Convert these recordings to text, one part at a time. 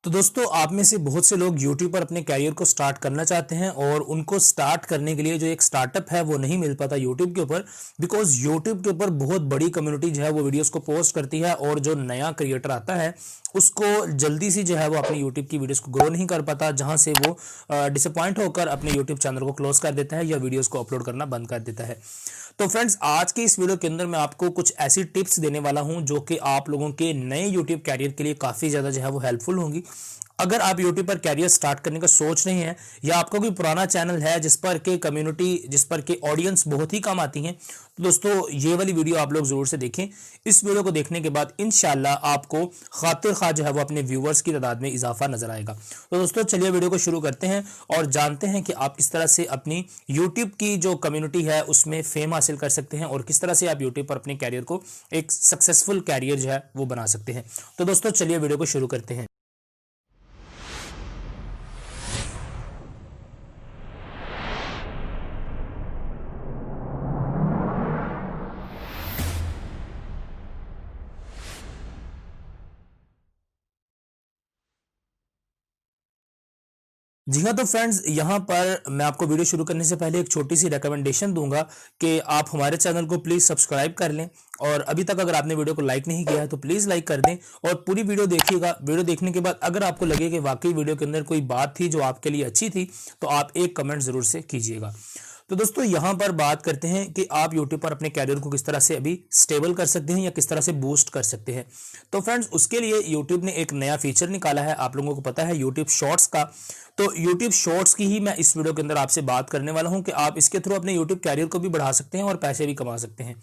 तो दोस्तों आप में से बहुत से लोग YouTube पर अपने कैरियर को स्टार्ट करना चाहते हैं और उनको स्टार्ट करने के लिए जो एक स्टार्टअप है वो नहीं मिल पाता YouTube के ऊपर। बिकॉज YouTube के ऊपर बहुत बड़ी कम्युनिटी जो है वो वीडियोस को पोस्ट करती है और जो नया क्रिएटर आता है उसको जल्दी से जो है वो अपने YouTube की वीडियोस को ग्रो नहीं कर पाता, जहां से वो डिसअपॉइंट होकर अपने YouTube चैनल को क्लोज कर देता है या वीडियोस को अपलोड करना बंद कर देता है। तो फ्रेंड्स आज के इस वीडियो के अंदर मैं आपको कुछ ऐसी टिप्स देने वाला हूं जो कि आप लोगों के नए यूट्यूब कैरियर के लिए काफ़ी ज़्यादा जो है वो हेल्पफुल होंगी। अगर आप यूट्यूब पर कैरियर स्टार्ट करने का सोच रहे हैं या आपका कोई पुराना चैनल है जिस पर के कम्युनिटी जिस पर के ऑडियंस बहुत ही कम आती हैं, तो दोस्तों ये वाली वीडियो आप लोग जरूर से देखें। इस वीडियो को देखने के बाद इंशाल्लाह आपको खातिर खा जो है वो अपने व्यूवर्स की तादाद में इजाफा नजर आएगा। तो दोस्तों चलिए वीडियो को शुरू करते हैं और जानते हैं कि आप किस तरह से अपनी यूट्यूब की जो कम्युनिटी है उसमें फेम हासिल कर सकते हैं और किस तरह से आप यूट्यूब पर अपने कैरियर को एक सक्सेसफुल कैरियर जो है वो बना सकते हैं। तो दोस्तों चलिए वीडियो को शुरू करते हैं। जी हाँ, तो फ्रेंड्स यहाँ पर मैं आपको वीडियो शुरू करने से पहले एक छोटी सी रिकमेंडेशन दूंगा कि आप हमारे चैनल को प्लीज़ सब्सक्राइब कर लें और अभी तक अगर आपने वीडियो को लाइक नहीं किया है तो प्लीज़ लाइक कर दें और पूरी वीडियो देखिएगा। वीडियो देखने के बाद अगर आपको लगे कि वाकई वीडियो के अंदर कोई बात थी जो आपके लिए अच्छी थी तो आप एक कमेंट ज़रूर से कीजिएगा। तो दोस्तों यहाँ पर बात करते हैं कि आप YouTube पर अपने कैरियर को किस तरह से अभी स्टेबल कर सकते हैं या किस तरह से बूस्ट कर सकते हैं। तो फ्रेंड्स उसके लिए YouTube ने एक नया फीचर निकाला है, आप लोगों को पता है YouTube शॉर्ट्स का। तो YouTube शॉर्ट्स की ही मैं इस वीडियो के अंदर आपसे बात करने वाला हूं कि आप इसके थ्रू अपने YouTube कैरियर को भी बढ़ा सकते हैं और पैसे भी कमा सकते हैं।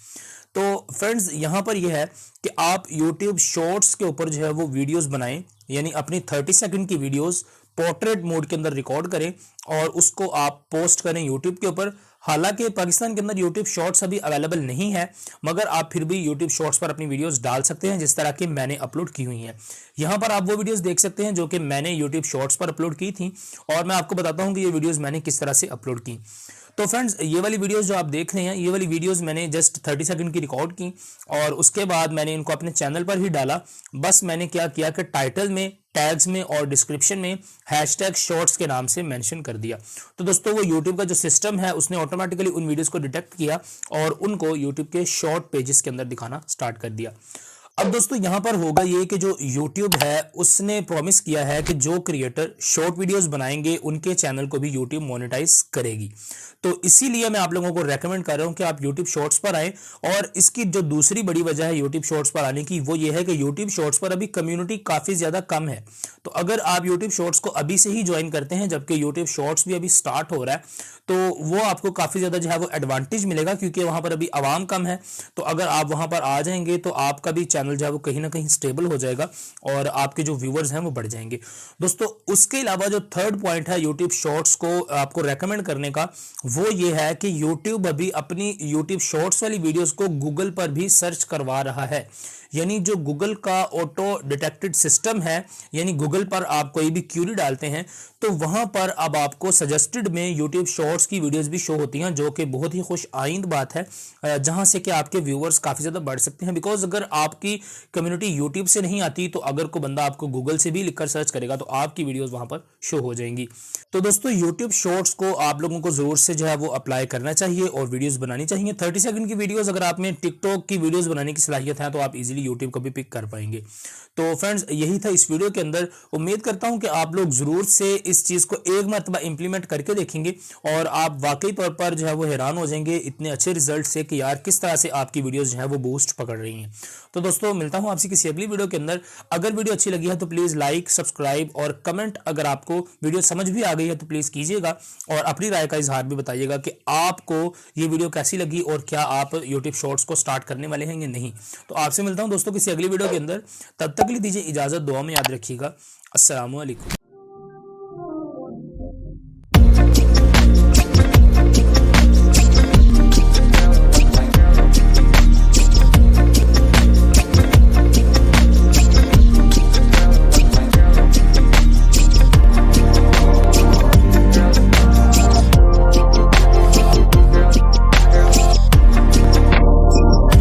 तो फ्रेंड्स यहाँ पर यह है कि आप YouTube शॉर्ट्स के ऊपर जो है वो वीडियोस बनाएं, यानी अपनी 30 सेकंड की वीडियोस पोर्ट्रेट मोड के अंदर रिकॉर्ड करें और उसको आप पोस्ट करें यूट्यूब के ऊपर। हालांकि पाकिस्तान के अंदर यूट्यूब शॉर्ट्स अभी अवेलेबल नहीं है, मगर आप फिर भी यूट्यूब शॉर्ट्स पर अपनी वीडियोस डाल सकते हैं जिस तरह की मैंने अपलोड की हुई हैं। यहां पर आप वो वीडियोस देख सकते हैं जो कि मैंने यूट्यूब शॉर्ट्स पर अपलोड की थी और मैं आपको बताता हूं कि ये वीडियोस मैंने किस तरह से अपलोड की। तो फ्रेंड्स ये वाली वीडियोस जो आप देख रहे हैं, ये वाली वीडियोस मैंने जस्ट 30 सेकंड की रिकॉर्ड की और उसके बाद मैंने इनको अपने चैनल पर ही डाला। बस मैंने क्या किया कि टाइटल में, टैग्स में और डिस्क्रिप्शन में हैशटैग शॉर्ट्स के नाम से मेंशन कर दिया। तो दोस्तों वो यूट्यूब का जो सिस्टम है उसने ऑटोमेटिकली उन वीडियोस को डिटेक्ट किया और उनको यूट्यूब के शॉर्ट पेजेस के अंदर दिखाना स्टार्ट कर दिया। अब दोस्तों यहां पर होगा ये कि जो YouTube है उसने प्रॉमिस किया है कि जो क्रिएटर शॉर्ट वीडियोस बनाएंगे उनके चैनल को भी YouTube मोनेटाइज करेगी। तो इसीलिए मैं आप लोगों को रेकमेंड कर रहा हूं कि आप YouTube शॉर्ट्स पर आएं। और इसकी जो दूसरी बड़ी वजह है YouTube शॉर्ट्स पर आने की वो ये है कि YouTube शॉर्ट्स पर अभी कम्युनिटी काफी ज्यादा कम है। तो अगर आप YouTube शॉर्ट्स को अभी से ही ज्वाइन करते हैं जबकि YouTube शॉर्ट्स भी अभी स्टार्ट हो रहा है तो वो आपको काफी ज्यादा जो है वो एडवांटेज मिलेगा क्योंकि वहां पर अभी आवाम कम है। तो अगर आप वहां पर आ जाएंगे तो आपका भी चैनल जो है वो कहीं ना कहीं स्टेबल हो जाएगा और आपके जो व्यूअर्स हैं वो बढ़ जाएंगे। दोस्तों उसके अलावा जो थर्ड पॉइंट है यूट्यूब शॉर्ट्स को आपको रेकमेंड करने का वो ये है कि यूट्यूब अभी अपनी यूट्यूब शॉर्ट्स वाली वीडियोस को गूगल पर भी सर्च करवा रहा है। यानी जो गूगल का ऑटो डिटेक्टेड सिस्टम है, यानी गूगल पर आप कोई भी क्यूरी डालते हैं तो वहां पर अब आपको सजेस्टेड में यूट्यूब शॉर्ट्स की वीडियोस भी शो होती हैं, जो कि बहुत ही खुश आइंद बात है, जहां से कि आपके व्यूअर्स काफी ज्यादा बढ़ सकते हैं। बिकॉज अगर आपकी कम्युनिटी यूट्यूब से नहीं आती तो अगर कोई बंदा आपको गूगल से भी लिखकर सर्च करेगा तो आपकी वीडियोस वहां पर शो हो जाएंगी। तो दोस्तों यूट्यूब शॉर्ट्स को आप लोगों को जरूर से जो है वो अप्लाई करना चाहिए और वीडियोस बनानी चाहिए। 30 सेकंड की वीडियोस अगर आप में टिकटॉक की वीडियोस बनाने की सलाहियत है तो आप इजीली यूट्यूब को भी पिक कर पाएंगे। तो फ्रेंड्स यही था इस वीडियो के अंदर। उम्मीद करता हूं कि आप लोग जरूर से इस चीज को एक मरतबा इंप्लीमेंट करके देखेंगे और आप वाकई तौर पर जो है वो हैरान हो जाएंगे इतने अच्छे रिजल्ट से कि यार किस तरह से आपकी वीडियोस जो है वो बूस्ट पकड़ रही हैं। तो दोस्तों मिलता हूं आपसे किसी अगली वीडियो के अंदर। अगर वीडियो अच्छी लगी है तो प्लीज लाइक, सब्सक्राइब और कमेंट, अगर आपको वीडियो समझ भी आ गई है तो प्लीज कीजिएगा और अपनी राय का इजहार भी बताइएगा कि आपको ये वीडियो कैसी लगी और क्या आप यूट्यूब शॉर्ट्स को स्टार्ट करने वाले हैं या नहीं। तो आपसे मिलता हूं दोस्तों किसी अगली वीडियो के अंदर। तब तक के लिए दीजिए इजाजत, दुआ में याद रखिएगा। अस्सलाम वालेकुम।